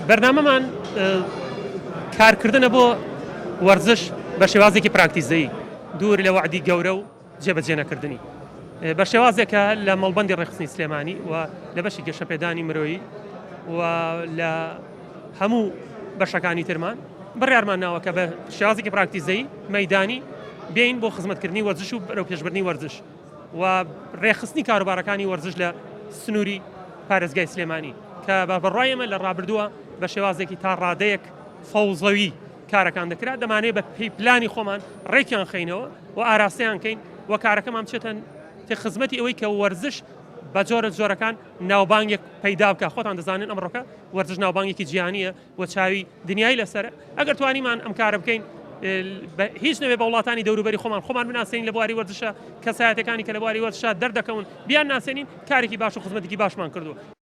بەرنامەمان کارکردنە بۆ وەرزش بە شێوازێکی پراکتیزەیی دوور لە وعدی گەورە و جێبەجێ نەکردنی بە شێوازێکە لە مەڵبەندی ڕێخستنی سلێمانی و لە بەشی گەشەپێدانی مرۆیی و لە هەموو بەشەکانی ترمان بڕیارمان ناوە کە بە شێوازێکی پراکتیزەیی مەیدانی بین بۆ خزمەتکردنی وەرزش و بەرەو پێشبردنی وەرزش و ڕێخستنی کاروبارەکانی وەرزش لە سنووری پارێزگای سلێمانی کە بە بەڕایەمە لە ڕابردووە بە شێوازێکی تا ڕادەیەک فەوزەوی کارەکان دەکرا دەمانێت بە پێی پلانی خۆمان ڕێکیان خینەوە و ئاراستەیان کەین و کارەکەمان بچێتە خزمەتی ئەوەی کە وەرزش بە جۆرەکان ناوبانگێک پەیدا بکە خۆتان دەزانن ئەمڕۆکە وەرزش ناوبانگێکی جیهانیە و چاوی دنیای لەسەر ئەگەر توانیمان ئەم کارە بکەین هیچ نەبێ بە وڵاتانی دەوروبەری خۆمان بناسێنین لە بواری وەرزشە کەسایەتەکانی کە لە بواری وەرزشە دەردەکەون بیان ناسێنین کارێکی باش و خزمەتێکی باشمان کردووە.